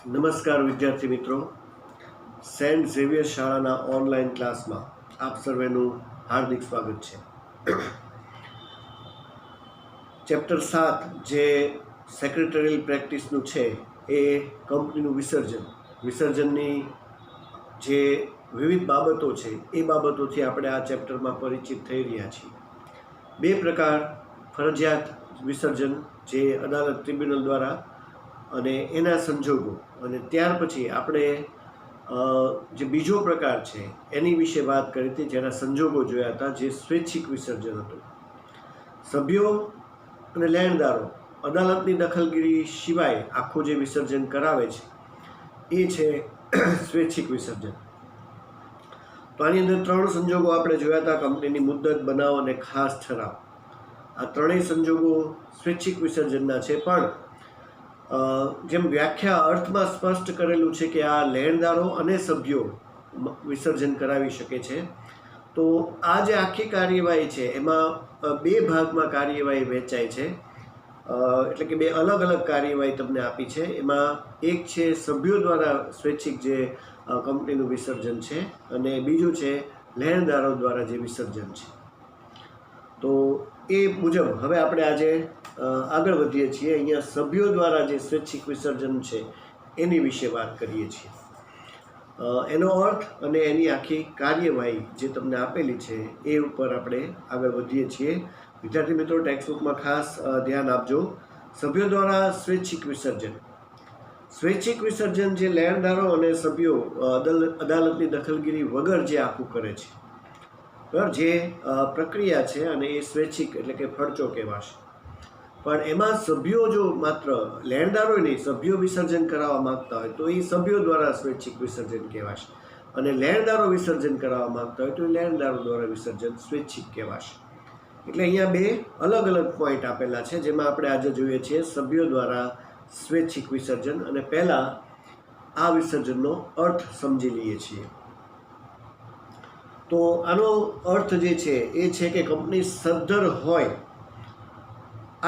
નમસ્કાર વિદ્યાર્થી મિત્રો, સેન્ટ ઝેવિયર શાળાના ઓનલાઈન ક્લાસમાં આપ સર્વેનું હાર્દિક સ્વાગત છે. ચેપ્ટર 7 જે સેક્રેટરીયલ પ્રેક્ટિસનું છે એ કંપનીનું વિસર્જનની જે વિવિધ બાબતો છે એ બાબતોથી આપણે આ ચેપ્ટરમાં પરિચિત થઈ રહ્યા છીએ. બે પ્રકાર ફરજિયાત વિસર્જન જે અદાલત ટ્રિબ્યુનલ દ્વારા અને એના સંજોગો, અને ત્યાર પછી આપણે જે બીજો પ્રકાર છે એની વિશે વાત કરી હતી, જેના સંજોગો જોયા હતા, જે સ્વૈચ્છિક વિસર્જન હતું. સભ્યો અને લેણદારો અદાલતની દખલગીરી સિવાય આખું જે વિસર્જન કરાવે છે એ છે સ્વૈચ્છિક વિસર્જન. તો આની અંદર 3 સંજોગો આપણે જોયા હતા: કંપનીની મુદ્દત, બનાવ અને ખાસ ઠરાવ. આ ત્રણેય સંજોગો સ્વૈચ્છિક વિસર્જનના છે, પણ જેમ વ્યાખ્યા અર્થમાં સ્પષ્ટ કરેલું છે કે આ લેણદારો અને સભ્યો વિસર્જન કરાવી શકે છે. તો આ જે આખી કાર્યવાહી છે એમાં બે ભાગમાં કાર્યવાહી વહેંચાય છે, એટલે કે બે અલગ અલગ કાર્યવાહી તમને આપી છે. એમાં એક છે સભ્યો દ્વારા સ્વૈચ્છિક જે કંપનીનું વિસર્જન છે, અને બીજું છે લેણદારો દ્વારા જે વિસર્જન છે. તો એ મુજબ હવે આપણે આજે આગળ વધીએ છીએ. અહીંયા સભ્યો દ્વારા જે સ્વૈચ્છિક વિસર્જન છે એની વિશે વાત કરીએ છીએ. એનો અર્થ અને એની આખી કાર્યવાહી જે તમને આપેલી છે એ ઉપર આપણે આગળ વધીએ છીએ. વિદ્યાર્થી મિત્રો, ટેક્સ્ટબુકમાં ખાસ ધ્યાન આપજો. સભ્યો દ્વારા સ્વૈચ્છિક વિસર્જન. સ્વૈચ્છિક વિસર્જન જે લેણદારો અને સભ્યો અદાલતની દખલગીરી વગર જે આખું કરે છે, બરાબર, જે પ્રક્રિયા છે, અને એ સ્વૈચ્છિક એટલે કે ફરજો કહેવાશે. પણ એમાં સભ્યો જો માત્ર લેણદારો નહીં, સભ્યો વિસર્જન કરાવવા માંગતા હોય તો એ સભ્યો દ્વારા સ્વૈચ્છિક વિસર્જન કહેવાશે, અને લેણદારો વિસર્જન કરાવવા માંગતા હોય તો એ લેણદારો દ્વારા વિસર્જન સ્વૈચ્છિક કહેવાશે. એટલે અહીંયા બે અલગ અલગ પોઈન્ટ આપેલા છે, જેમાં આપણે આજે જોઈએ છીએ સભ્યો દ્વારા સ્વૈચ્છિક વિસર્જન. અને પહેલાં આ વિસર્જનનો અર્થ સમજી લઈએ છીએ. તો આનો અર્થ જે છે એ છે કે કંપની સદ્ધર હોય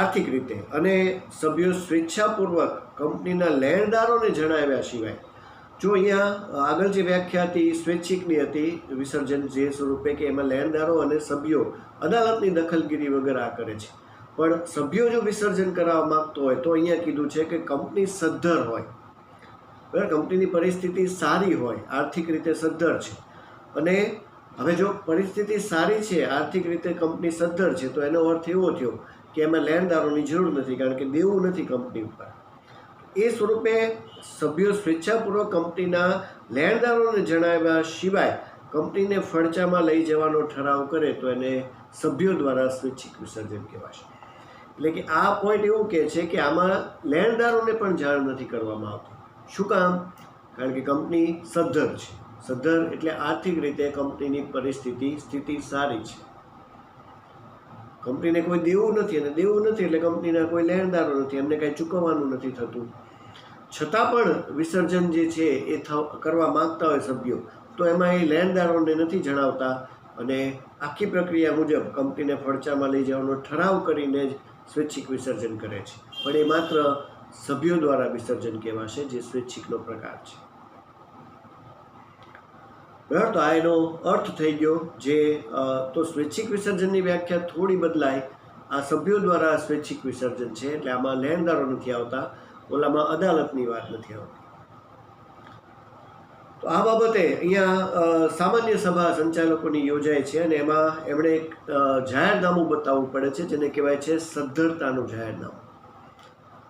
આર્થિક રીતે, અને સભ્યો સ્વેચ્છાપૂર્વક કંપનીના લેણદારોને જણાવ્યા સિવાય, જો અહીંયા આગળ જે વ્યાખ્યા હતી સ્વૈચ્છિકની હતી વિસર્જન જે સ્વરૂપે કે એમાં લેણદારો અને સભ્યો અદાલતની દખલગીરી વગર આ કરે છે, પણ સભ્યો જો વિસર્જન કરાવવા માંગતો હોય તો અહીંયા કીધું છે કે કંપની સદ્ધર હોય, બરાબર, કંપનીની પરિસ્થિતિ સારી હોય, આર્થિક રીતે સદ્ધર છે. અને હવે જો પરિસ્થિતિ સારી છે, આર્થિક રીતે કંપની સદ્ધર છે, તો એનો અર્થ એવો થયો કે એમાં લેણદારોની જરૂર નથી, કારણ કે દેવું નથી કંપની ઉપર. એ સ્વરૂપે સભ્યો સ્વેચ્છાપૂર્વક કંપનીના લેણદારોને જણાવ્યા સિવાય કંપનીને ફડચામાં લઈ જવાનો ઠરાવ કરે તો એને સભ્યો દ્વારા સ્વૈચ્છિક વિસર્જન કહેવાશે. એટલે કે આ પોઈન્ટ એવું કહે છે કે આમાં લેણદારોને પણ જાણ નથી કરવામાં આવતી. શું કામ? કારણ કે કંપની સદ્ધર છે. સદ્ધર એટલે આર્થિક રીતે કંપનીની સ્થિતિ સારી છે, કંપનીને કોઈ દેવું નથી, અને દેવું નથી એટલે કંપનીના કોઈ લેણદારો નથી, એમને કાંઈ ચૂકવવાનું નથી થતું. છતાં પણ વિસર્જન જે છે એ કરવા માગતા હોય સભ્યો, તો એમાં એ લેણદારોને નથી જણાવતા, અને આખી પ્રક્રિયા મુજબ કંપનીને ફડચામાં લઈ જવાનો ઠરાવ કરીને જ સ્વૈચ્છિક વિસર્જન કરે છે. પણ એ માત્ર સભ્યો દ્વારા વિસર્જન કહેવાશે, જે સ્વૈચ્છિકનો પ્રકાર છે. બરાબર, તો આ એનો અર્થ થઈ ગયો. જે તો સ્વૈચ્છિક વિસર્જનની વ્યાખ્યા થોડી બદલાય. આ સભ્યો દ્વારા સ્વૈચ્છિક વિસર્જન છે, એટલે આમાં લેણદારો નથી આવતા, ઓલામાં અદાલતની વાત નથી આવતી. તો આ બાબતે અહીંયા સામાન્ય સભા સંચાલકોની યોજાય છે, અને એમાં એમણે એક જાહેરનામું બતાવવું પડે છે, જેને કહેવાય છે સદ્ધરતાનું જાહેરનામું.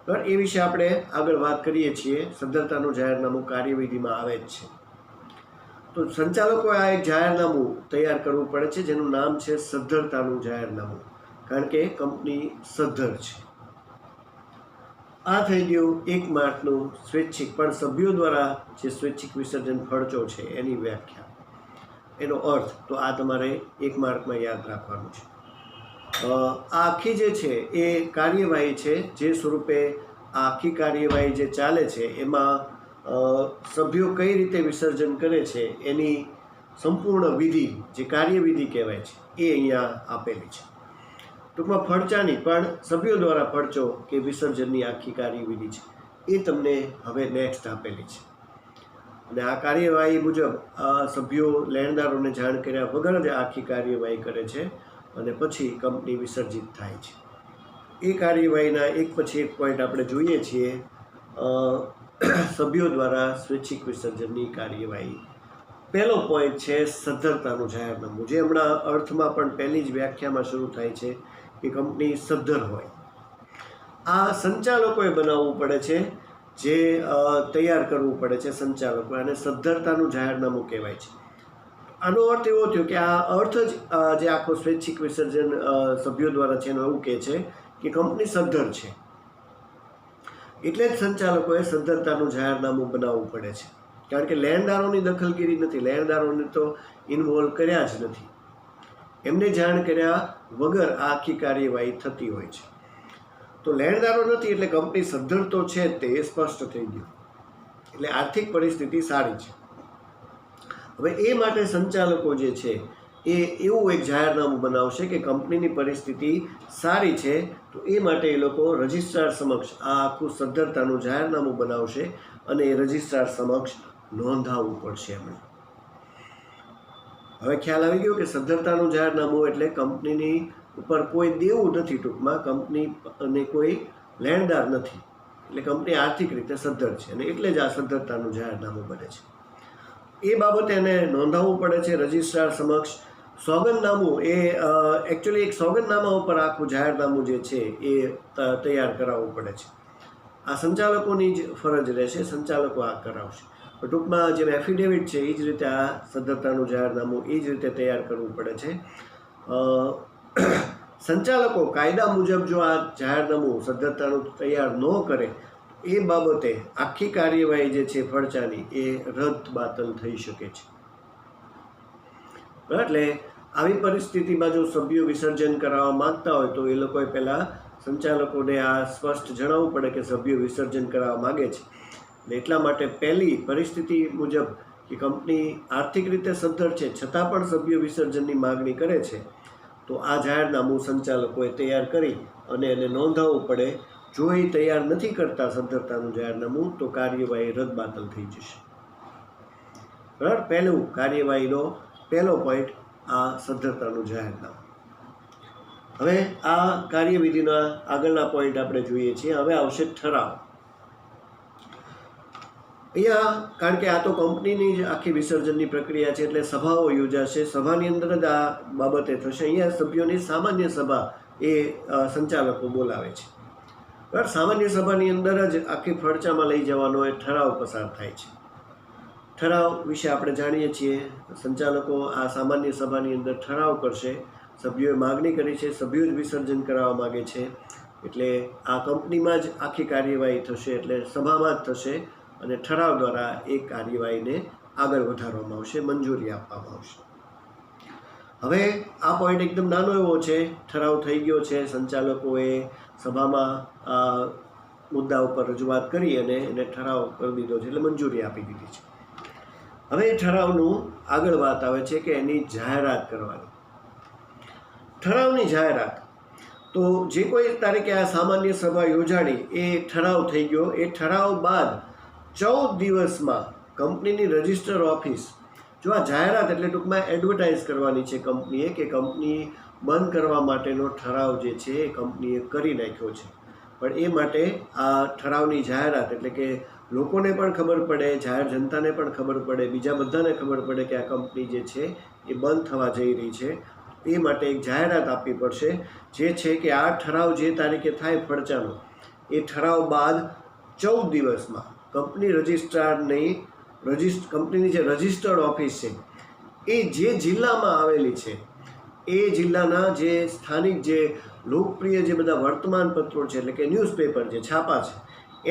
બરાબર, એ વિશે આપણે આગળ વાત કરીએ છીએ. સદ્ધરતાનું જાહેરનામું કાર્યવિધિમાં આવે જ છે. તો સંચાલકોએ આ એક જાહેરનામું તૈયાર કરવું પડે છે, જેનું નામ છે સદ્ધરતાનું જાહેરનામું, કારણ કે કંપની સદ્ધર છે. આ થઈ ગયું 1 માર્ચનું સ્વૈચ્છિક, પણ સભ્યો દ્વારા જે સ્વૈચ્છિક વિસર્જન ખર્ચો છે એની વ્યાખ્યા, એનો અર્થ. તો આ તમારે 1 માર્કમાં યાદ રાખવાનું છે. આ આખી જે છે એ કાર્યવાહી છે, જે સ્વરૂપે આ આખી કાર્યવાહી જે ચાલે છે એમાં સભ્યો કઈ રીતે વિસર્જન કરે છે એની સંપૂર્ણ વિધિ, જે કાર્યવિધિ કહેવાય છે, એ અહીંયા આપેલી છે. ટૂંકમાં ફડચાની પણ સભ્યો દ્વારા ફડચો કે વિસર્જનની આખી કાર્યવિધિ છે એ તમને હવે નેક્સ્ટ આપેલી છે. અને આ કાર્યવાહી મુજબ સભ્યો લેણદારોને જાણ કર્યા વગર જ આખી કાર્યવાહી કરે છે અને પછી કંપની વિસર્જિત થાય છે. એ કાર્યવાહીના એક પછી એક પોઈન્ટ આપણે જોઈએ છીએ. સભ્યો દ્વારા સ્વૈચ્છિક વિસર્જનની કાર્યવાહી. પહેલો પોઈન્ટ છે સદ્ધરતાનું જાહેરનામું, જે હમણાં અર્થમાં પણ પહેલી જ વ્યાખ્યામાં શરૂ થાય છે કે કંપની સદ્ધર હોય. આ સંચાલકોએ બનાવવું પડે છે, જે તૈયાર કરવું પડે છે સંચાલકો, અને સદ્ધરતાનું જાહેરનામું કહેવાય છે. આનો અર્થ એવો થયો કે આ અર્થ જ જે આખો સ્વૈચ્છિક વિસર્જન સભ્યો દ્વારા છે એનો એવું કહે છે કે કંપની સદ્ધર છે. એટલે જ સંચાલકોએ સદ્ધરતાનું જાહેરનામું બનાવવું પડે છે, કારણ કે લેણદારોની દખલગીરી નથી, લેણદારોને તો ઇન્વોલ્વ કર્યા જ નથી. એમને જાણ કર્યા વગર આ આખી કાર્યવાહી થતી હોય છે. તો લેણદારો નથી એટલે કંપની સદ્ધર તો છે તે સ્પષ્ટ થઈ ગયું. એટલે આર્થિક પરિસ્થિતિ સારી છે. હવે એ માટે સંચાલકો જે છે એ એવું એક જાહેરનામું બનાવશે કે કંપનીની પરિસ્થિતિ સારી છે, તો એ માટે એ લોકો રજિસ્ટ્રાર સમક્ષ આ આખું સદ્ધરતાનું જાહેરનામું બનાવશે અને એ રજિસ્ટ્રાર સમક્ષ નોંધાવવું પડશે એમણે. હવે ખ્યાલ આવી ગયો કે સદ્ધરતાનું જાહેરનામું એટલે કંપનીની ઉપર કોઈ દેવું નથી, ટૂંકમાં કંપની કોઈ લેણદાર નથી, એટલે કંપની આર્થિક રીતે સદ્ધર છે અને એટલે જ આ સદ્ધરતાનું જાહેરનામું બને છે. એ બાબતે એને નોંધાવવું પડે છે રજિસ્ટ્રાર સમક્ષ. સોગંદનામું એ એકચ્યુઅલી એક સોગંદનામા ઉપર આખું જાહેરનામું જે છે એ તૈયાર કરાવવું પડે છે. આ સંચાલકોની જ ફરજ રહેશે, સંચાલકો આ કરાવશે. ટૂંકમાં જેમ એફિડેવિટ છે એ જ રીતે આ સદ્ધરતાનું જાહેરનામું એ જ રીતે તૈયાર કરવું પડે છે. સંચાલકો કાયદા મુજબ જો આ જાહેરનામું સદ્ધરતાનું તૈયાર ન કરે, એ બાબતે આખી કાર્યવાહી જે છે ફડચાની એ રદ બાતલ થઈ શકે છે. એટલે આવી પરિસ્થિતિમાં જો સભ્યો વિસર્જન કરાવવા માંગતા હોય તો એ લોકોએ પહેલાં સંચાલકોને આ સ્પષ્ટ જણાવવું પડે કે સભ્યો વિસર્જન કરાવવા માગે છે. એટલા માટે પહેલી પરિસ્થિતિ મુજબ કે કંપની આર્થિક રીતે સદ્ધર છે છતાં પણ સભ્યો વિસર્જનની માગણી કરે છે, તો આ જાહેરનામું સંચાલકોએ તૈયાર કરી અને એને નોંધાવવું પડે. જો એ તૈયાર નથી કરતા સદ્ધરતાનું જાહેરનામું તો કાર્યવાહી રદબાતલ થઈ જશે. બરાબર, પહેલું કાર્યવાહીનો પહેલો પોઈન્ટ આ સદ્ધરતાનું જાહેરનામું. હવે આ કાર્યવિધિના આગળના પોઈન્ટ આપણે જોઈએ છીએ. હવે આવશે ઠરાવ. અહીંયા કારણ કે આ તો કંપનીની જ આખી વિસર્જનની પ્રક્રિયા છે એટલે સભાઓ યોજાશે. સભાની અંદર જ આ બાબતે થશે. અહીંયા સભ્યોની સામાન્ય સભા એ સંચાલકો બોલાવે છે. બરાબર, સામાન્ય સભાની અંદર જ આખી ફડચામાં લઈ જવાનો એ ઠરાવ પસાર થાય છે. ઠરાવ વિશે આપણે જાણીએ છીએ. સંચાલકો આ સામાન્ય સભાની અંદર ઠરાવ કરશે. સભ્યોએ માગણી કરી છે, સભ્યો જ વિસર્જન કરાવવા માગે છે, એટલે આ કંપનીમાં જ આખી કાર્યવાહી થશે, એટલે સભામાં જ થશે અને ઠરાવ દ્વારા એ કાર્યવાહીને આગળ વધારવામાં આવશે, મંજૂરી આપવામાં આવશે. હવે આ પોઈન્ટ એકદમ નાનો એવો છે. ઠરાવ થઈ ગયો છે, સંચાલકોએ સભામાં આ મુદ્દા ઉપર રજૂઆત કરી અને એને ઠરાવ કરી દીધો છે, એટલે મંજૂરી આપી દીધી છે. હવે એ ઠરાવનું આગળ વાત આવે છે કે એની જાહેરાત કરવાની. ઠરાવની જાહેરાત તો જે કોઈ તારીખે આ સામાન્ય સભા યોજાણી એ ઠરાવ થઈ ગયો. એ ઠરાવ બાદ 14 દિવસમાં કંપનીની રજિસ્ટર ઓફિસ જો આ જાહેરાત એટલે ટૂંકમાં એડવર્ટાઇઝ કરવાની છે કંપનીએ કે કંપની બંધ કરવા માટેનો ઠરાવ જે છે એ કંપનીએ કરી નાખ્યો છે. પણ એ માટે આ ઠરાવની જાહેરાત એટલે કે લોકોને પણ ખબર પડે, જાહેર જનતાને પણ ખબર પડે, બીજા બધાને ખબર પડે કે આ કંપની જે છે એ બંધ થવા જઈ રહી છે. એ માટે એક જાહેરાત આપવી પડશે, જે છે કે આ ઠરાવ જે તારીખે થાય ફડચાનો, એ ઠરાવ બાદ 14 દિવસમાં કંપની રજિસ્ટ્રારની કંપનીની જે રજિસ્ટર્ડ ઓફિસ છે એ જે જિલ્લામાં આવેલી છે એ જિલ્લાના જે સ્થાનિક જે લોકપ્રિય જે બધા વર્તમાનપત્રો છે એટલે કે ન્યૂઝપેપર જે છાપા છે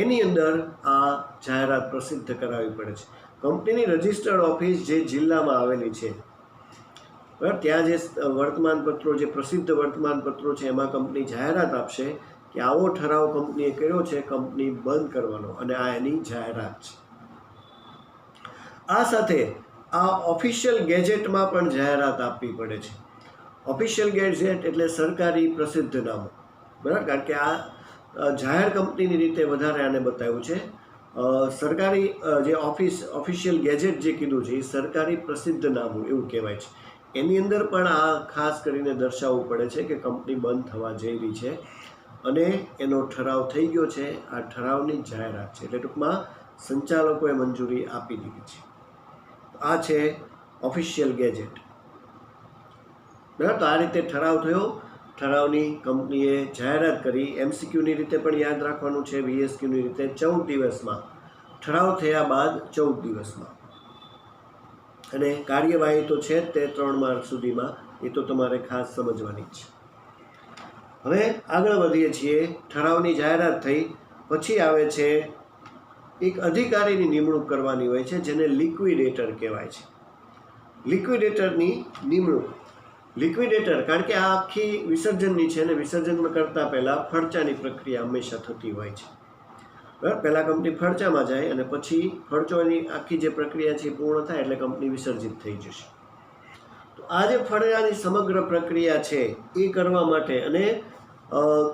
એની અંદર આ જાહેરાત પ્રસિદ્ધ કરાવવી પડે છે. કંપનીની રજિસ્ટર્ડ ઓફિસ જે જિલ્લામાં આવેલી છે, બરાબર, ત્યાં જે વર્તમાનપત્રો જે પ્રસિદ્ધ વર્તમાનપત્રો છે એમાં કંપની જાહેરાત આપશે કે આવો ઠરાવ કંપનીએ કર્યો છે કંપની બંધ કરવાનો, અને આ એની જાહેરાત છે. આ સાથે આ ઓફિશિયલ ગેજેટમાં પણ જાહેરાત આપવી પડે છે. ઓફિશિયલ ગેજેટ એટલે સરકારી પ્રસિદ્ધનામું, બરાબર, કારણ કે આ જાહેર કંપનીની રીતે વધારે આને બતાવ્યું છે. સરકારી જે ઓફિશિયલ ગેજેટ જે કીધું છે એ સરકારી પ્રસિદ્ધ નામું એવું કહેવાય છે. એની અંદર પણ આ ખાસ કરીને દર્શાવવું પડે છે કે કંપની બંધ થવા જઈ રહી છે અને એનો ઠરાવ થઈ ગયો છે. આ ઠરાવની જાહેરાત છે, એટલે ટૂંકમાં સંચાલકોએ મંજૂરી આપી દીધી છે. આ છે ઓફિશિયલ ગેજેટ. બરાબર, તો આ રીતે ઠરાવ થયો. ઠરાવની કંપનીએ જાહેરાત કરી. MCQની રીતે પણ યાદ રાખવાનું છે, VSQની રીતે 14 દિવસમાં. ઠરાવ થયા બાદ 14 દિવસમાં. અને કાર્યવાહી તો છે જ તે 3 માર્ચ સુધીમાં, એ તો તમારે ખાસ સમજવાની જ છે. હવે આગળ વધીએ છીએ. ઠરાવની જાહેરાત થઈ પછી આવે છે એક અધિકારીની નિમણૂક કરવાની હોય છે, જેને લિક્વિડેટર કહેવાય છે. લિક્વિડેટરની નિમણૂક. લિક્વિડેટર, કારણ કે આ આખી વિસર્જનની છે ને વિસર્જન કરતાં પહેલાં ફડચાની પ્રક્રિયા હંમેશા થતી હોય છે. બરાબર, પહેલાં કંપની ફડચામાં જાય અને પછી ફડચોની આખી જે પ્રક્રિયા છે એ પૂર્ણ થાય એટલે કંપની વિસર્જિત થઈ જશે. તો આ જે ફડચાની સમગ્ર પ્રક્રિયા છે એ કરવા માટે અને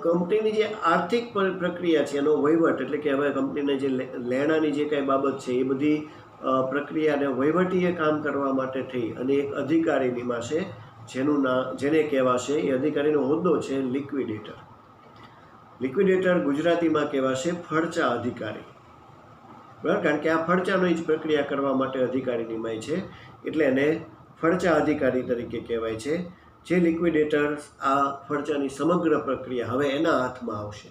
કંપનીની જે આર્થિક પ્રક્રિયા છે એનો વહીવટ, એટલે કે હવે કંપનીને જે લેણાની જે કાંઈ બાબત છે એ બધી પ્રક્રિયાને વહીવટીય કામ કરવા માટે થઈ અને એક અધિકારી નિમાશે, જેનું નામ જેને કહેવાશે, એ અધિકારીનો હોદ્દો છે લિક્વિડેટર. લિક્વિડેટર ગુજરાતીમાં કહેવાશે ફડચા અધિકારી. બરાબર, કારણ કે આ ફડચાની જ પ્રક્રિયા કરવા માટે અધિકારી નિમાય છે એટલે એને ફડચા અધિકારી તરીકે કહેવાય છે. જે લિક્વિડેટર આ ફડચાની સમગ્ર પ્રક્રિયા હવે એના હાથમાં આવશે.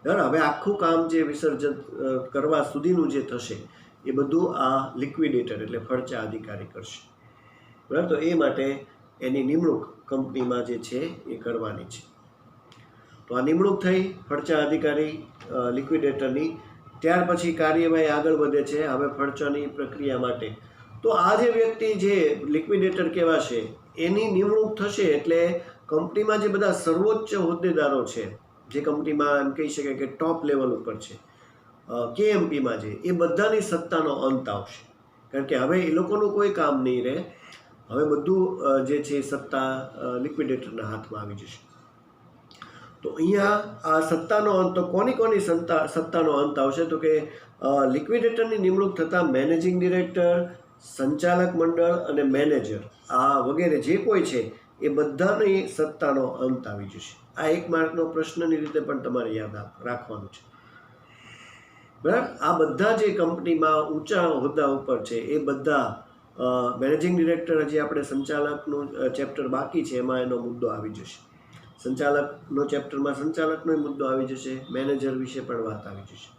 બરાબર, હવે આખું કામ જે વિસર્જન કરવા સુધીનું જે થશે એ બધું આ લિક્વિડેટર એટલે ફડચા અધિકારી કરશે. બરાબર, તો એ માટે એની નિમણૂક કંપનીમાં જે છે એ કરવાની છે. તો આ નિમણૂક થઈ ફડચા અધિકારી લિક્વિડેટરની. ત્યાર પછી કાર્યવાહી આગળ વધે છે હવે ફડચાની પ્રક્રિયા માટે. તો આ જે વ્યક્તિ જે લિક્વિડેટર કહેવાશે એની નિમણૂક થશે એટલે કંપનીમાં જે બધા સર્વોચ્ચ હોદ્દેદારો છે, જે કંપનીમાં એમ કહી શકાય કે ટોપ લેવલ ઉપર છે, KMPમાં છે, એ બધાની સત્તાનો અંત આવશે. કારણ કે હવે એ લોકોનું કોઈ કામ નહીં રહે. હવે બધું જે છે સત્તા લિક્વિડેટરના હાથમાં આવી જશે. તો અહીંયા આ સત્તાનો અંત, તો કોની સત્તાનો અંત આવશે? તો કે લિક્વિડેટરની નિમણૂક થતાં મેનેજિંગ ડિરેક્ટર, સંચાલક મંડળ અને મેનેજર આ વગેરે જે કોઈ છે એ બધાની સત્તાનો અંત આવી જશે. આ 1 માર્કનો પ્રશ્નની રીતે પણ તમારે યાદ રાખવાનું છે. બરાબર, આ બધા જે કંપનીમાં ઊંચા હોદ્દા ઉપર છે એ બધા મેનેજિંગ ડિરેક્ટર, હજી આપણે સંચાલકનું ચેપ્ટર બાકી છે એમાં એનો મુદ્દો આવી જશે. સંચાલકનો ચેપ્ટરમાં સંચાલકનો મુદ્દો આવી જશે, મેનેજર વિશે પણ વાત આવી જશે.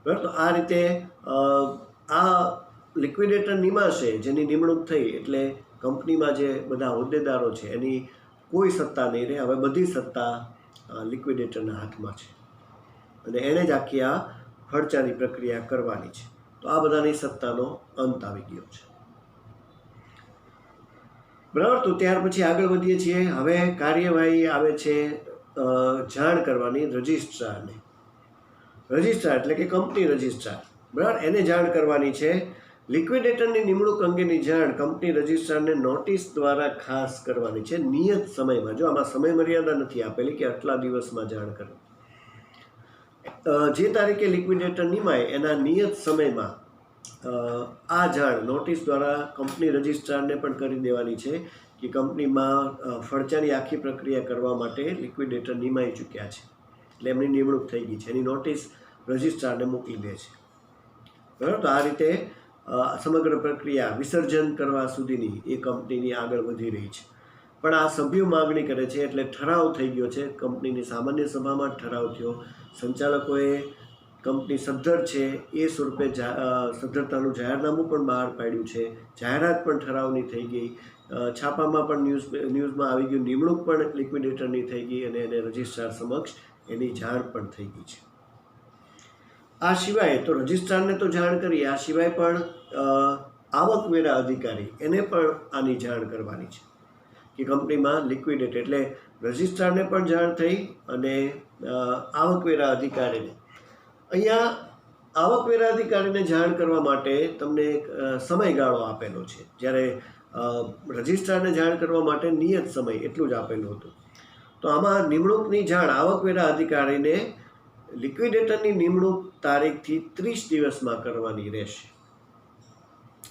બરાબર, તો આ રીતે આ લિક્વિડેટર નિમાશે જેની નિમણૂક થઈ એટલે કંપનીમાં જે બધા હોદ્દેદારો છે એની કોઈ સત્તા નહીં રહે. હવે બધી સત્તા લિક્વિડેટરના હાથમાં છે અને એણે જ આખી આ ફડચાની પ્રક્રિયા કરવાની છે. તો આ બધાની સત્તાનો અંત આવી ગયો છે. બરાબર, તો ત્યાર પછી આગળ વધીએ છીએ. હવે કાર્યવાહી આવે છે જાણ કરવાની રજિસ્ટ્રારને. રજિસ્ટ્રાર એટલે કે કંપની રજિસ્ટ્રાર. બરાબર, એને જાણ કરવાની છે. લિક્વિડેટરની નિમણૂક અંગેની જાણ કંપની રજિસ્ટ્રારને નોટિસ દ્વારા ખાસ કરવાની છે નિયત સમયમાં. જો આમાં સમય મર્યાદા નથી આપેલી કે આટલા દિવસમાં જાણ કરવી. જે તારીખે લિક્વિડેટર નિમાય એના નિયત સમયમાં આ જાણ નોટિસ દ્વારા કંપની રજિસ્ટ્રારને પણ કરી દેવાની છે કે કંપનીમાં ફડચાની આખી પ્રક્રિયા કરવા માટે લિક્વિડેટર નિમાઈ ચૂક્યા છે એટલે એમની નિમણૂક થઈ ગઈ છે. એની નોટિસ રજિસ્ટ્રારને મોકલી દે છે. બરાબર, તો આ રીતે સમગ્ર પ્રક્રિયા વિસર્જન કરવા સુધીની એ કંપનીની આગળ વધી રહી છે. પણ આ સભ્યો માગણી કરે છે એટલે ઠરાવ થઈ ગયો છે. કંપનીની સામાન્ય સભામાં ઠરાવ થયો. સંચાલકોએ કંપની સદ્ધર છે એ સ્વરૂપે સદ્ધરતાનું જાહેરનામું પણ બહાર પાડ્યું છે. જાહેરાત પણ ઠરાવની થઈ ગઈ. છાપામાં પણ ન્યૂઝમાં આવી ગયું. નિમણૂક પણ લિક્વિડેટરની થઈ ગઈ અને એને રજિસ્ટ્રાર સમક્ષ એની જાણ પણ થઈ ગઈ છે. આ સિવાય તો રજિસ્ટ્રારને તો જાણ કરી, આ સિવાય પણ આવકવેરા અધિકારી એને પણ આની જાણ કરવાની છે કે કંપનીમાં લિક્વિડેટ, એટલે રજિસ્ટ્રારને પણ જાણ થઈ અને આવકવેરા અધિકારીને. અહીંયા આવકવેરા અધિકારીને જાણ કરવા માટે તમને એક સમયગાળો આપેલો છે. જ્યારે રજિસ્ટ્રારને જાણ કરવા માટે નિયત સમય એટલું જ આપેલું હતું. તો આમાં નિમણૂકની જાણ આવકવેરા અધિકારીને લિક્વિડેટરની નિમણૂક તારીખથી 30 દિવસમાં કરવાની રહેશે.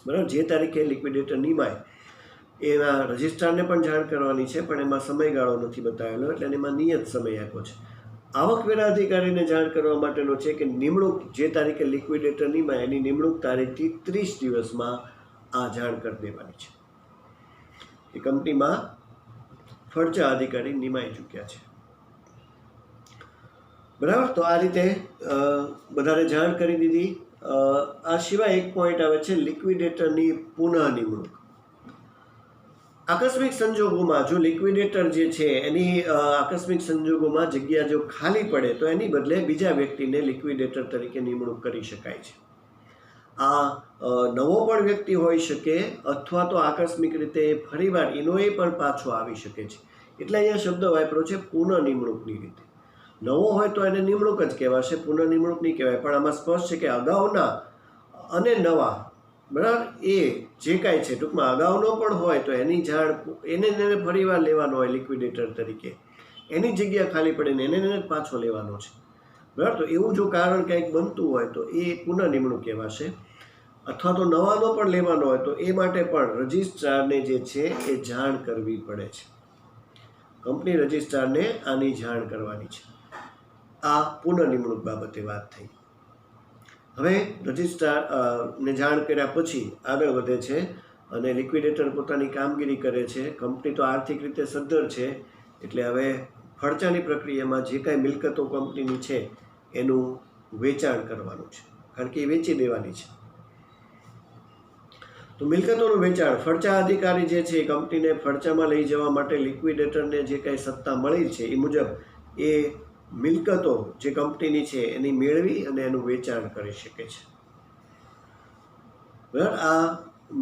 બરાબર, જે તારીખે લિક્વિડેટર નિમાય એના રજિસ્ટ્રારને પણ જાણ કરવાની છે, પણ એમાં સમયગાળો નથી બતાવેલો એટલે એમાં નિયત સમય આપ્યો છે. આવકવેરા અધિકારીને જાણ કરવા માટેનો છે કે નિમણૂક જે તારીખે લિક્વિડેટર નિમાય એની નિમણૂક તારીખથી 30 દિવસમાં આ જાણ કરી દેવાની છે. એ કંપનીમાં ફરજા અધિકારી નિમાઈ ચૂક્યા છે. બરાબર, તો આ રીતે બધાને જાણ કરી દીધી. આ સિવાય એક પોઈન્ટ આવે છે લિક્વિડેટરની પુનઃ નિમણૂક. આકસ્મિક સંજોગોમાં જો લિક્વિડેટર જે છે એની આકસ્મિક સંજોગોમાં જગ્યા જો ખાલી પડે તો એની બદલે બીજા વ્યક્તિને લિક્વિડેટર તરીકે નિમણૂક કરી શકાય છે. આ નવો પણ વ્યક્તિ હોઈ શકે અથવા તો આકસ્મિક રીતે ફરીવાર એનોએ પણ પાછો આવી શકે છે. એટલે અહીંયા શબ્દ વાપર્યો છે પુનઃ નિમણૂકની રીતે. નવો હોય તો એને નિમણૂક જ કહેવાશે, પુનઃ નિમણૂક નહીં કહેવાય. પણ આમાં સ્પષ્ટ છે કે અગાઉના અને નવા, બરાબર, એ જે કાંઈ છે ટૂંકમાં અગાઉનો પણ હોય તો એની જાણ એને ફરીવાર લેવાનો હોય લિક્વિડેટર તરીકે, એની જગ્યા ખાલી પડીને એને પાછો લેવાનો છે. બરાબર, તો એવું જો કારણ કંઈક બનતું હોય તો એ પુનઃ નિમણૂક કહેવાશે. અથવા તો નવાનો પણ લેવાનો હોય તો એ માટે પણ રજિસ્ટ્રારને જે છે એ જાણ કરવી પડે છે. કંપની રજિસ્ટ્રારને આની જાણ કરવાની છે. આ પુનઃ નિમણૂક બાબતે વાત થઈ. હવે રજિસ્ટ્રાર ને જાણ કર્યા પછી આગળ વધે છે અને લિક્વિડેટર પોતાની કામગીરી કરે છે. કંપની તો આર્થિક રીતે સદ્ધર છે એટલે હવે ખર્ચાની પ્રક્રિયામાં જે કાંઈ મિલકતો કંપનીની છે એનું વેચાણ કરવાનું છે, કારણ કે એ વેચી દેવાની છે. તો મિલકતોનું વેચાણ, ફરજા અધિકારી જે છે એ કંપનીને ફરજામાં લઈ જવા માટે લિક્વિડેટરને જે કાંઈ સત્તા મળી છે એ મુજબ એ મિલકતો જે કંપનીની છે એની મેળવી અને એનું વેચાણ કરી શકે છે. બરાબર, આ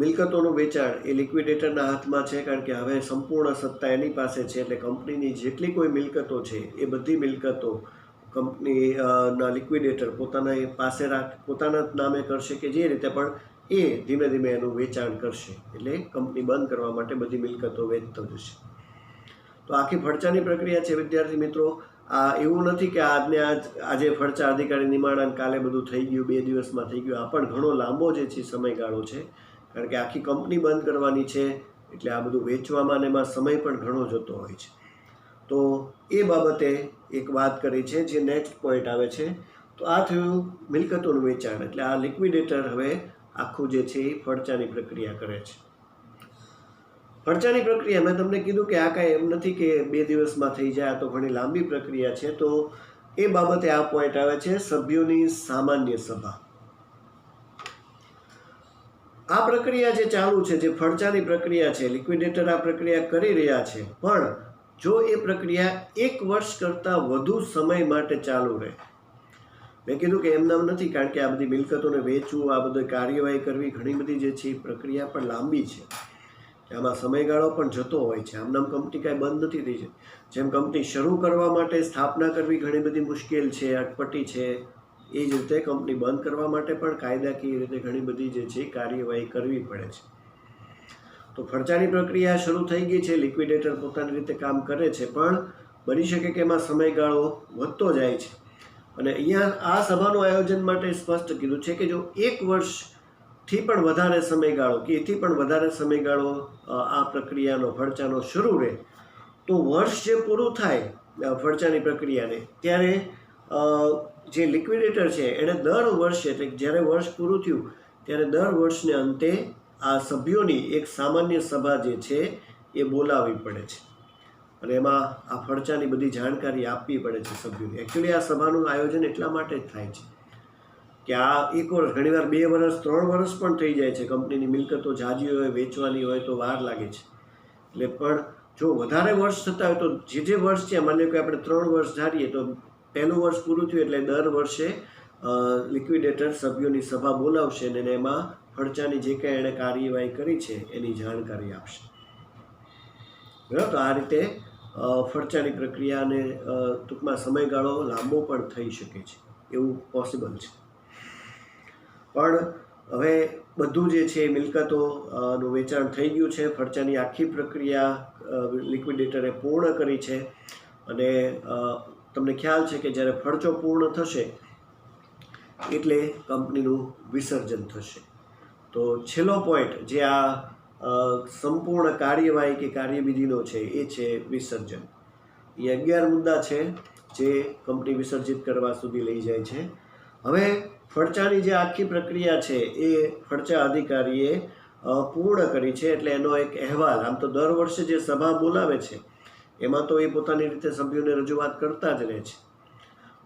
મિલકતોનું વેચાણ એ લિક્વિડેટરના હાથમાં છે, કારણ કે હવે સંપૂર્ણ સત્તા એની પાસે છે. એટલે કંપનીની જેટલી કોઈ મિલકતો છે એ બધી મિલકતો કંપનીના લિક્વિડેટર પોતાના પાસે પોતાના નામે કરશે કે જે રીતે પણ એ ધીમે ધીમે એનું વેચાણ કરશે. એટલે કંપની બંધ કરવા માટે બધી મિલકતો વેચતો જશે. તો આખી ફરજાની પ્રક્રિયા છે વિદ્યાર્થી મિત્રો. આ એવું નથી કે આજે ફરજા અધિકારી નિમાણ કાલે બધું થઈ ગયું, 2 દિવસમાં થઈ ગયું. આ પણ ઘણો લાંબો જે છે સમયગાળો છે, કારણ કે આખી કંપની બંધ કરવાની છે એટલે આ બધું વેચવામાં ને એમાં સમય પણ ઘણો જતો હોય છે. તો એ બાબતે એક વાત કરી છે જે નેક્સ્ટ પોઈન્ટ આવે છે. તો આ થયું મિલકતોનું વેચાણ. એટલે આ લિક્વિડેટર હવે આખું જે છે એ ફરજાની પ્રક્રિયા કરે છે. ફરજાની પ્રક્રિયા મેં તમને કીધું કે આ કાંઈ એમ નથી કે 2 દિવસમાં થઈ જાય, આ તો ઘણી લાંબી પ્રક્રિયા છે. તો એ બાબતે આ પોઈન્ટ આવે છે સભ્યોની સામાન્ય સભા. આ પ્રક્રિયા જે ચાલુ છે, જે ફરજાની પ્રક્રિયા છે, લિક્વિડેટર આ પ્રક્રિયા કરી રહ્યા છે, પણ જો એ પ્રક્રિયા 1 વર્ષ કરતાં વધુ સમય માટે ચાલુ રહે. મેં કીધું કે એમનામ નથી, કારણ કે આ બધી મિલકતોને વેચવું, આ બધી કાર્યવાહી કરવી, ઘણી બધી જે છે એ પ્રક્રિયા પણ લાંબી છે. આમાં સમયગાળો પણ જતો હોય છે. આમનામ કંપની કાંઈ બંધ નથી થઈ છે. જેમ કંપની શરૂ કરવા માટે સ્થાપના કરવી ઘણી બધી મુશ્કેલ છે, અટપટી છે, એ જ રીતે કંપની બંધ કરવા માટે પણ કાયદાકીય રીતે ઘણી બધી જે છે કાર્યવાહી કરવી પડે છે. તો ફરજાની પ્રક્રિયા શરૂ થઈ ગઈ છે, લિક્વિડેટર પોતાની રીતે કામ કરે છે, પણ બની શકે કે એમાં સમયગાળો વધતો જાય છે. અને અહીંયા આ સભાનું આયોજન માટે સ્પષ્ટ કીધું છે કે જો 1 વર્ષથી પણ વધારે સમયગાળો કે એથી પણ વધારે સમયગાળો આ પ્રક્રિયાનો ફરજાનો શરૂ રહે, તો વર્ષ જે પૂરું થાય ફરજાની પ્રક્રિયાને, ત્યારે જે લિક્વિડેટર છે એણે દર વર્ષે, એટલે જ્યારે વર્ષ પૂરું થયું ત્યારે દર વર્ષને અંતે આ સભ્યોની એક સામાન્ય સભા જે છે એ બોલાવવી પડે છે અને એમાં આ ફરજાની બધી જાણકારી આપવી પડે છે સભ્યોને. એકચ્યુઅલી આ સભાનું આયોજન એટલા માટે જ થાય છે કે આ 1 વર્ષ, ઘણીવાર 2 વર્ષ, 3 વર્ષ પણ થઈ જાય છે. કંપનીની મિલકતો જાજી હોય, વેચવાની હોય તો વાર લાગે છે. એટલે પણ જો વધારે વર્ષ થતા હોય તો જે વર્ષ છે, માની લો કે આપણે 3 વર્ષ ધારીએ તો પહેલું વર્ષ પૂરું થયું એટલે દર વર્ષે લિક્વિડેટર સભ્યોની સભા બોલાવશે અને એમાં ફરજાની જે કાંઈ એણે કાર્યવાહી કરી છે એની જાણકારી આપશે. બરાબર, તો આ રીતે ફરજાની પ્રક્રિયાને ટૂંકમાં સમયગાળો લાંબો પણ થઈ શકે છે, એવું પોસિબલ છે. પણ હવે બધું જે છે મિલકતોનું વેચાણ થઈ ગયું છે, ફરજાની આખી પ્રક્રિયા લિક્વિડેટરે પૂર્ણ કરી છે અને તમને ખ્યાલ છે કે જ્યારે ખર્ચો પૂર્ણ થશે એટલે કંપનીનું વિસર્જન થશે. તો છેલ્લો પોઈન્ટ જે આ સંપૂર્ણ કાર્યવાહી કે કાર્યવિધિનો છે એ છે વિસર્જન. એ 11 મુદ્દા છે જે કંપની વિસર્જિત કરવા સુધી લઈ જાય છે. હવે ફડચાની જે આખી પ્રક્રિયા છે એ ફડચા અધિકારીએ પૂર્ણ કરી છે, એટલે એનો એક અહેવાલ, આમ તો દર વર્ષે જે સભા બોલાવે છે એમાં તો એ પોતાની રીતે સભ્યોને રજૂઆત કરતા જ રહે છે,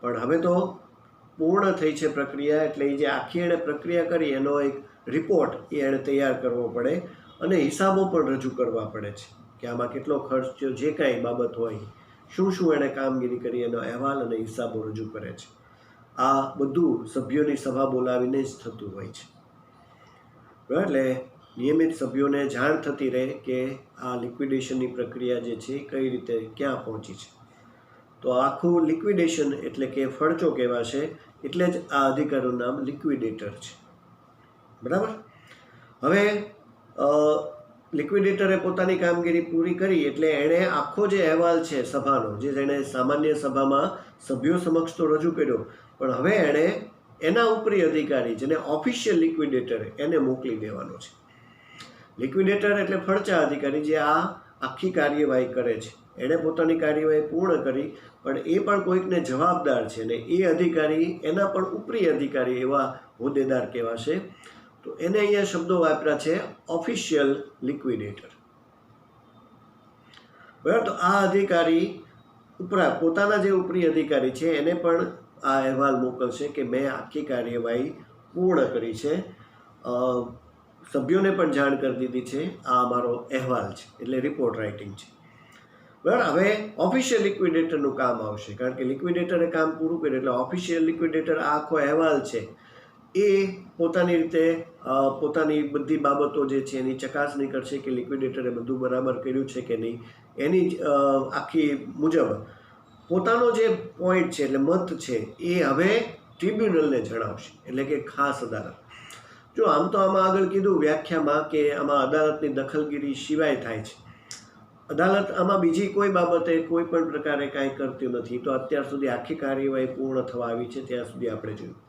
પણ હવે તો પૂર્ણ થઈ છે પ્રક્રિયા, એટલે એ જે આખી એણે પ્રક્રિયા કરી એનો એક રિપોર્ટ એ એણે તૈયાર કરવો પડે અને હિસાબો પણ રજૂ કરવા પડે છે કે આમાં કેટલો ખર્ચ થયો, જે કાંઈ બાબત હોય, શું શું એણે કામગીરી કરી, એનો અહેવાલ અને હિસાબો રજૂ કરે છે. આ બધું સભ્યોની સભા બોલાવીને જ થતું હોય છે. એટલે નિયમિત સભ્યોને જાણ થતી રહે કે આ લિક્વિડેશનની પ્રક્રિયા જે છે કઈ રીતે ક્યાં પહોંચી છે. તો આખું લિક્વિડેશન એટલે કે ફડચો કહેવાશે, એટલે જ આ અધિકારીનું નામ લિક્વિડેટર છે. બરાબર. હવે લિક્વિડેટરે પોતાની કામગીરી પૂરી કરી એટલે એણે આખો જે અહેવાલ છે સભાનો, જે એણે સામાન્ય સભામાં સભ્યો સમક્ષ તો રજૂ કર્યો, પણ હવે એણે એના ઉપરી અધિકારી જેને ઓફિશિયલ લિક્વિડેટર એને મોકલી દેવાનો છે. લિક્વિડેટર એટલે ફડચા અધિકારી જે આ આખી કાર્યવાહી કરે છે. એણે પોતાની કાર્યવાહી પૂર્ણ કરી, પણ એ પણ કોઈકને જવાબદાર છે ને એ અધિકારી એના પણ ઉપરી અધિકારી એવા હોદ્દેદાર કહેવાશે. તો એને અહીંયા શબ્દો વાપર્યા છે ઓફિશિયલ લિક્વિડેટર. બરાબર. તો આ અધિકારી ઉપરાંત પોતાના જે ઉપરી અધિકારી છે એને પણ આ અહેવાલ મોકલશે કે મેં આખી કાર્યવાહી પૂર્ણ કરી છે, સભ્યોને પણ જાણ કરી દીધી છે, આ અમારો અહેવાલ છે, એટલે રિપોર્ટ રાઇટિંગ છે. બરાબર. હવે ઓફિશિયલ લિક્વિડેટરનું કામ આવશે, કારણ કે લિક્વિડેટરે કામ પૂરું કર્યું એટલે ઓફિશિયલ લિક્વિડેટર આ આખો અહેવાલ છે એ પોતાની રીતે પોતાની બધી બાબતો જે છે એની ચકાસણી કરશે કે લિક્વિડેટરે બધું બરાબર કર્યું છે કે નહીં. એની આખી મુજબ પોતાનો જે પોઈન્ટ છે એટલે મત છે એ હવે ટ્રિબ્યુનલને જણાવશે, એટલે કે ખાસ અદાલત. જો આમ તો આમાં આગળ કીધું વ્યાખ્યામાં કે આમાં અદાલતની દખલગીરી સિવાય થાય છે. અદાલત આમાં બીજી કોઈ બાબતે કોઈ પણ પ્રકારે કાંઈ કરતી નથી. તો અત્યાર સુધી આખી કાર્યવાહી પૂર્ણ થવા આવી છે ત્યાં સુધી આપણે જોયું.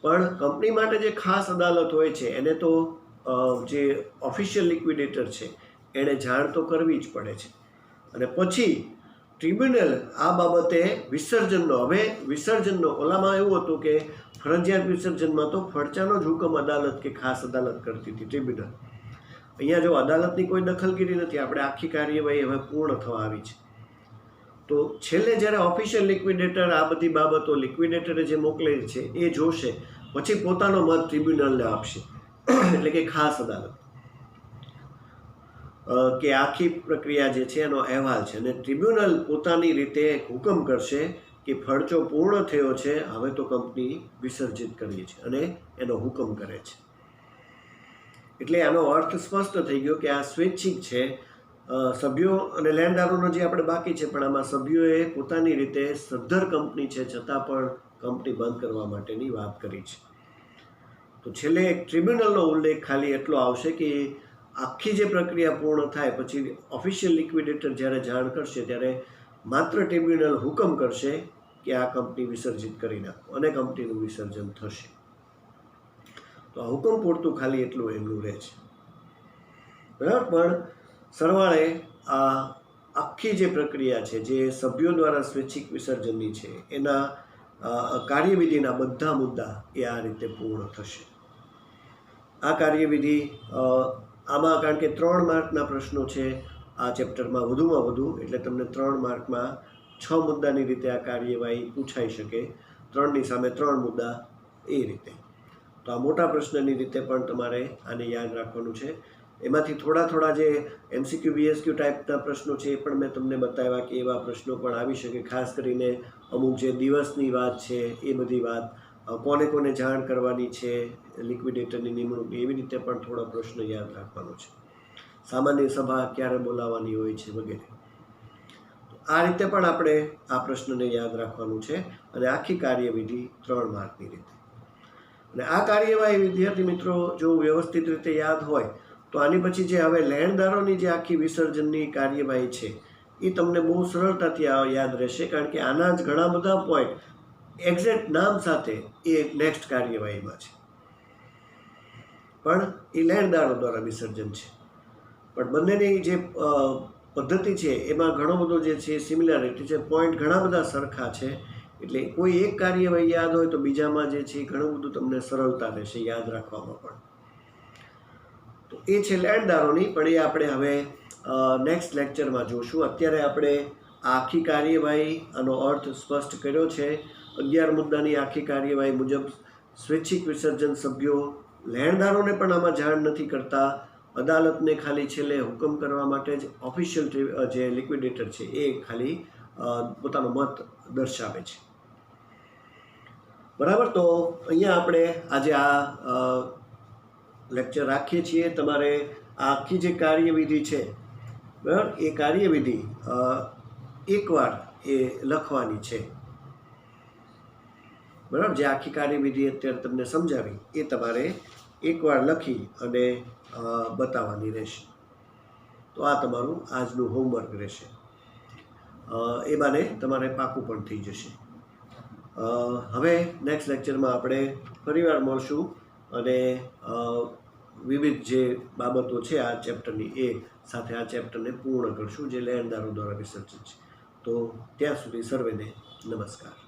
પણ કંપની માટે જે ખાસ અદાલત હોય છે એને તો જે ઓફિશિયલ લિક્વિડેટર છે એણે જાણ તો કરવી જ પડે છે. અને પછી ટ્રિબ્યુનલ આ બાબતે વિસર્જનનો, હવે વિસર્જનનો, ઓલામાં એવું હતું કે ફરજિયાત વિસર્જનમાં તો ફડચાનો જ હુકમ અદાલત કે ખાસ અદાલત કરતી હતી, ટ્રિબ્યુનલ. અહીંયા જો અદાલતની કોઈ દખલગીરી નથી, આપણે આખી કાર્યવાહી હવે પૂર્ણ થવા આવી છે. તો છેલ્લે જ્યારે ઓફિશિયલ લિક્વિડેટર આ બધી બાબતો લિક્વિડેટરે જે મોકલેલી છે એ જોશે, પછી પોતાનો મત ટ્રિબ્યુનલને આપશે, એટલે કે ખાસ અદાલત, કે આખી પ્રક્રિયા જે છે એનો અહેવાલ છે. અને ટ્રિબ્યુનલ પોતાની રીતે હુકમ કરશે કે ફડચો પૂર્ણ થયો છે, હવે તો કંપની વિસર્જિત કરીએ છે, અને એનો હુકમ કરે છે. એટલે આનો અર્થ સ્પષ્ટ થઈ ગયો કે આ સ્વૈચ્છિક છે. સભ્યો અને લેણદારોનો જે આપણે બાકી છે, પણ આમાં સભ્યોએ પોતાની રીતે સદ્ધર કંપની છે છતાં પણ કંપની બંધ કરવા માટેની વાત કરી છે. તો છેલ્લે એક ટ્રિબ્યુનલનો ઉલ્લેખ ખાલી એટલો આવશે કે આખી જે પ્રક્રિયા પૂર્ણ થાય પછી ઓફિશિયલ લિક્વિડેટર જ્યારે જાણ કરશે ત્યારે માત્ર ટ્રિબ્યુનલ હુકમ કરશે કે આ કંપની વિસર્જિત કરી નાખો અને કંપનીનું વિસર્જન થશે. તો આ હુકમ પૂરતું ખાલી એટલું એમનું રહે છે. બરાબર. પણ સરવાળે આ આખી જે પ્રક્રિયા છે જે સભ્યો દ્વારા સ્વૈચ્છિક વિસર્જનની છે એના કાર્યવિધિના બધા મુદ્દા એ આ રીતે પૂર્ણ થશે. આ કાર્યવિધિ આમાં કારણ કે 3 માર્કના પ્રશ્નો છે આ ચેપ્ટરમાં વધુમાં વધુ, એટલે તમને 3 માર્કમાં 6 મુદ્દાની રીતે આ કાર્યવાહી પૂછાઈ શકે, 3ની સામે 3 મુદ્દા એ રીતે. તો આ મોટા પ્રશ્નની રીતે પણ તમારે આને યાદ રાખવાનું છે. એમાંથી થોડા જે MCQ BSQ ટાઈપના પ્રશ્નો છે એ પણ મેં તમને બતાવ્યા કે એવા પ્રશ્નો પણ આવી શકે. ખાસ કરીને અમુક જે દિવસની વાત છે એ બધી વાત, કોને કોને જાણ કરવાની છે લિક્વિડેટરની નિમણૂક, એવી રીતે પણ થોડો પ્રશ્ન યાદ રાખવાનો છે. સામાન્ય સભા ક્યારે બોલાવવાની હોય છે વગેરે. આ રીતે પણ આપણે આ પ્રશ્નને યાદ રાખવાનું છે. અને આખી કાર્યવિધિ 3 માર્કની રીતે. અને આ કાર્યવાહી વિદ્યાર્થી મિત્રો જો વ્યવસ્થિત રીતે યાદ હોય તો આની પછી જે હવે લેણદારોની જે આખી વિસર્જનની કાર્યવાહી છે એ તમને બહુ સરળતાથી યાદ રહેશે, કારણ કે આના જ ઘણા બધા પોઈન્ટ એક્ઝેક્ટ નામ સાથે એ નેક્સ્ટ કાર્યવાહીમાં છે, પણ એ લેણદારો દ્વારા વિસર્જન છે. પણ બંનેની જે પદ્ધતિ છે એમાં ઘણો બધો જે છે સિમિલારિટી છે, પોઈન્ટ ઘણા બધા સરખા છે. એટલે કોઈ એક કાર્યવાહી યાદ હોય તો બીજામાં જે છે ઘણું બધું તમને સરળતા રહેશે યાદ રાખવામાં પણ. તો એ છે લેણદારોની, પણ એ આપણે હવે નેક્સ્ટ લેક્ચરમાં જોશું. અત્યારે આપણે આખી કાર્યવાહી આનો અર્થ સ્પષ્ટ કર્યો છે. 11 મુદ્દાની આખી કાર્યવાહી મુજબ સ્વૈચ્છિક વિસર્જન સભ્યો લેણદારોને પણ આમાં જાણ નથી કરતા, અદાલતને ખાલી છેલ્લે હુકમ કરવા માટે જ ઓફિશિયલ જે લિક્વિડેટર છે એ ખાલી પોતાનો મત દર્શાવે છે. બરાબર, તો અહીંયા આપણે આજે આ લેક્ચર રાખીએ છીએ. તમારે આ આખી જે કાર્યવિધિ છે, બરાબર, એ કાર્યવિધિ એકવાર એ લખવાની છે. બરાબર, જે આખી કાર્યવિધિ અત્યારે તમને સમજાવી એ તમારે એકવાર લખી અને બતાવવાની રહેશે. તો આ તમારું આજનું હોમવર્ક રહેશે. એ બાને તમારે પાકું પણ થઈ જશે. હવે નેક્સ્ટ લેક્ચરમાં આપણે ફરીવાર મળશું અને વિવિધ જે બાબતો છે આ ચેપ્ટરની એ સાથે આ ચેપ્ટરને પૂર્ણ કરશું, જે લેણદારો દ્વારા વિસર્જન છે. તો ત્યાં સુધી સર્વેને નમસ્કાર.